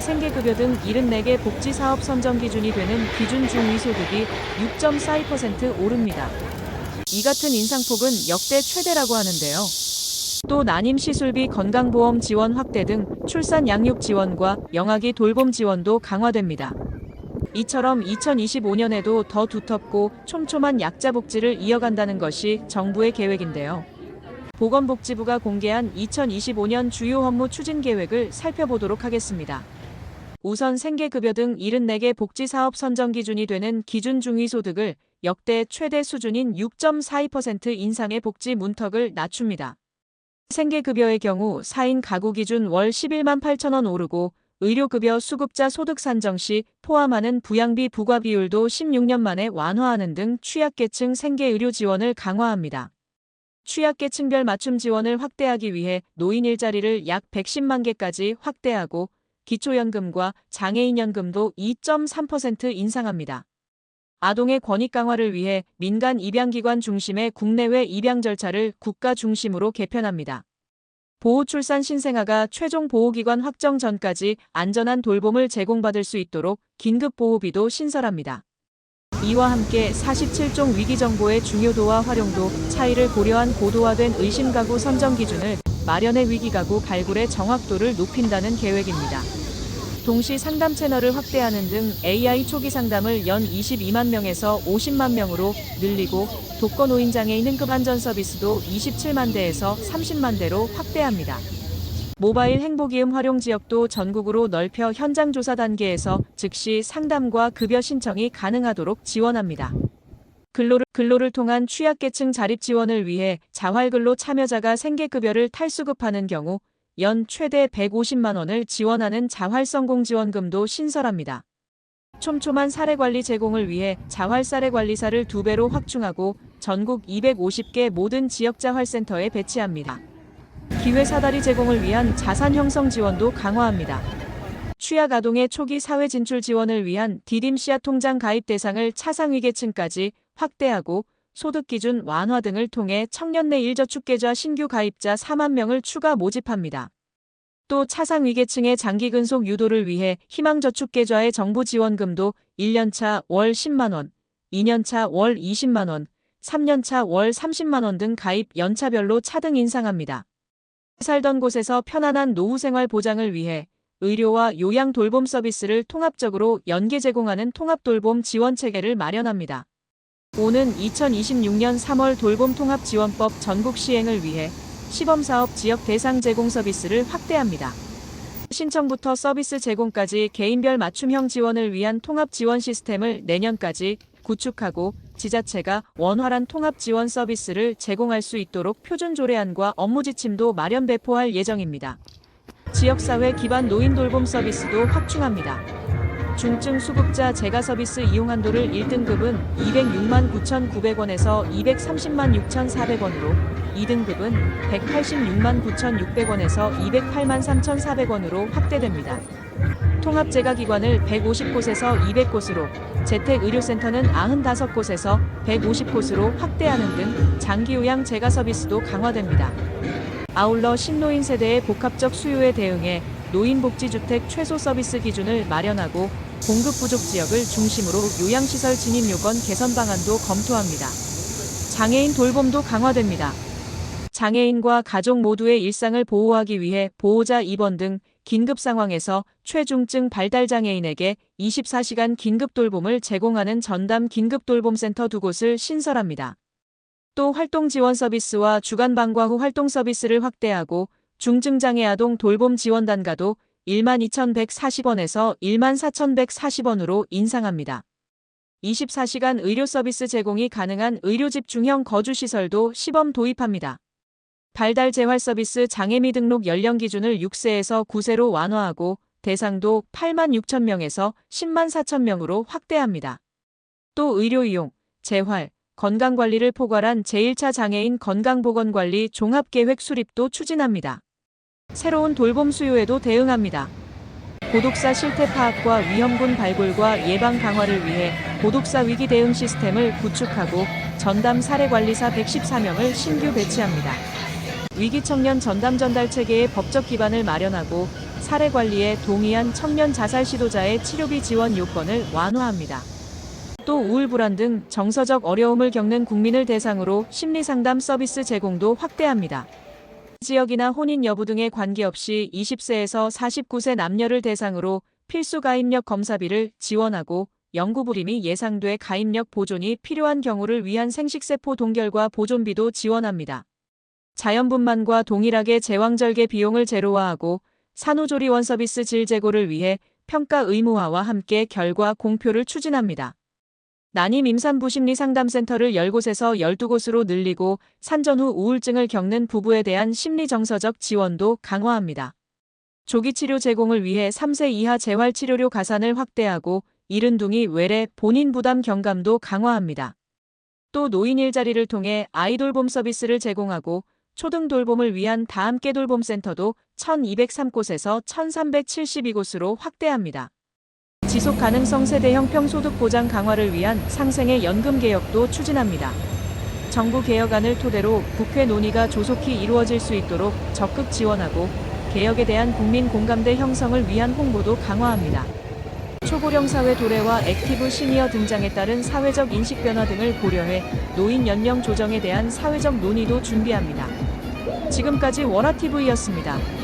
생계급여 등 74개 복지사업 선정 기준이 되는 기준 중위소득이 6.42% 오릅니다. 이 같은 인상폭은 역대 최대라고 하는데요. 또 난임 시술비 건강보험 지원 확대 등 출산 양육 지원과 영아기 돌봄 지원도 강화됩니다. 이처럼 2025년에도 더 두텁고 촘촘한 약자 복지를 이어간다는 것이 정부의 계획인데요. 보건복지부가 공개한 2025년 주요 업무 추진 계획을 살펴보도록 하겠습니다. 우선 생계급여 등 74개 복지사업 선정 기준이 되는 기준 중위소득을 역대 최대 수준인 6.42% 인상의 복지 문턱을 낮춥니다. 생계급여의 경우 4인 가구 기준 월 11만 8천 원 오르고 의료급여 수급자 소득 산정 시 포함하는 부양비 부과 비율도 16년 만에 완화하는 등 취약계층 생계의료 지원을 강화합니다. 취약계층별 맞춤 지원을 확대하기 위해 노인 일자리를 약 110만 개까지 확대하고 기초연금과 장애인연금도 2.3% 인상합니다. 아동의 권익 강화를 위해 민간 입양기관 중심의 국내외 입양 절차를 국가 중심으로 개편합니다. 보호출산 신생아가 최종 보호기관 확정 전까지 안전한 돌봄을 제공받을 수 있도록 긴급보호비도 신설합니다. 이와 함께 47종 위기정보의 중요도와 활용도 차이를 고려한 고도화된 의심가구 선정 기준을 마련해 위기가구 발굴의 정확도를 높인다는 계획입니다. 동시 상담 채널을 확대하는 등 AI 초기 상담을 연 22만 명에서 50만 명으로 늘리고 독거노인 장애인 응급 안전 서비스도 27만 대에서 30만 대로 확대합니다. 모바일 행복이음 활용 지역도 전국으로 넓혀 현장 조사 단계에서 즉시 상담과 급여 신청이 가능하도록 지원합니다. 근로를 통한 취약계층 자립 지원을 위해 자활근로 참여자가 생계급여를 탈수급하는 경우 연 최대 150만 원을 지원하는 자활성공지원금도 신설합니다. 촘촘한 사례관리 제공을 위해 자활사례관리사를 2배로 확충하고 전국 250개 모든 지역자활센터에 배치합니다. 기회사다리 제공을 위한 자산 형성 지원도 강화합니다. 취약 아동의 초기 사회 진출 지원을 위한 디딤씨앗 통장 가입 대상을 차상위계층까지 확대하고 소득 기준 완화 등을 통해 청년 내 일저축계좌 신규 가입자 4만 명을 추가 모집합니다. 또 차상위계층의 장기 근속 유도를 위해 희망저축계좌의 정부 지원금도 1년차 월 10만 원, 2년차 월 20만 원, 3년차 월 30만 원 등 가입 연차별로 차등 인상합니다. 살던 곳에서 편안한 노후생활 보장을 위해 의료와 요양 돌봄 서비스를 통합적으로 연계 제공하는 통합돌봄 지원체계를 마련합니다. 오는 2026년 3월 돌봄통합지원법 전국 시행을 위해 시범사업 지역 대상 제공 서비스를 확대합니다. 신청부터 서비스 제공까지 개인별 맞춤형 지원을 위한 통합 지원 시스템을 내년까지 구축하고 지자체가 원활한 통합 지원 서비스를 제공할 수 있도록 표준 조례안과 업무 지침도 마련 배포할 예정입니다. 지역사회 기반 노인 돌봄 서비스도 확충합니다. 중증 수급자 재가 서비스 이용 한도를 1등급은 206만 9,900원에서 230만 6,400원으로, 2등급은 186만 9,600원에서 208만 3,400원으로 확대됩니다. 통합재가기관을 150곳에서 200곳으로, 재택의료센터는 95곳에서 150곳으로 확대하는 등 장기요양 재가 서비스도 강화됩니다. 아울러 신노인 세대의 복합적 수요에 대응해 노인복지주택 최소 서비스 기준을 마련하고 공급 부족 지역을 중심으로 요양시설 진입 요건 개선 방안도 검토합니다. 장애인 돌봄도 강화됩니다. 장애인과 가족 모두의 일상을 보호하기 위해 보호자 입원 등 긴급 상황에서 최중증 발달장애인에게 24시간 긴급 돌봄을 제공하는 전담 긴급돌봄센터 2곳을 신설합니다. 또 활동 지원 서비스와 주간 방과 후 활동 서비스를 확대하고 중증장애 아동 돌봄 지원 단가도 12,140원에서 14,140원으로 인상합니다. 24시간 의료 서비스 제공이 가능한 의료집중형 거주시설도 시범 도입합니다. 발달 재활 서비스 장애미 등록 연령 기준을 6세에서 9세로 완화하고 대상도 8만 6천 명에서 10만 4천 명으로 확대합니다. 또 의료 이용, 재활, 건강관리를 포괄한 제1차 장애인 건강보건관리 종합계획 수립도 추진합니다. 새로운 돌봄 수요에도 대응합니다. 고독사 실태 파악과 위험군 발굴과 예방 강화를 위해 고독사 위기 대응 시스템을 구축하고 전담 사례관리사 114명을 신규 배치합니다. 위기청년 전담 전달 체계의 법적 기반을 마련하고 사례 관리에 동의한 청년 자살 시도자의 치료비 지원 요건을 완화합니다. 또 우울 불안 등 정서적 어려움을 겪는 국민을 대상으로 심리상담 서비스 제공도 확대합니다. 지역이나 혼인 여부 등에 관계없이 20세에서 49세 남녀를 대상으로 필수 가입력 검사비를 지원하고 영구 불임이 예상돼 가입력 보존이 필요한 경우를 위한 생식세포 동결과 보존비도 지원합니다. 자연분만과 동일하게 제왕절개 비용을 제로화하고 산후조리원 서비스 질 제고를 위해 평가 의무화와 함께 결과 공표를 추진합니다. 난임 임산부 심리상담센터를 10곳에서 12곳으로 늘리고 산전 후 우울증을 겪는 부부에 대한 심리정서적 지원도 강화합니다. 조기치료 제공을 위해 3세 이하 재활치료료 가산을 확대하고 이른둥이 외래 본인 부담 경감도 강화합니다. 또 노인 일자리를 통해 아이돌봄 서비스를 제공하고 초등 돌봄을 위한 다함께 돌봄센터도 1203곳에서 1372곳으로 확대합니다. 지속가능성 세대형 평소득 보장 강화를 위한 상생의 연금 개혁도 추진합니다. 정부 개혁안을 토대로 국회 논의가 조속히 이루어질 수 있도록 적극 지원하고 개혁에 대한 국민 공감대 형성을 위한 홍보도 강화합니다. 초고령 사회 도래와 액티브 시니어 등장에 따른 사회적 인식 변화 등을 고려해 노인 연령 조정에 대한 사회적 논의도 준비합니다. 지금까지 워라TV였습니다.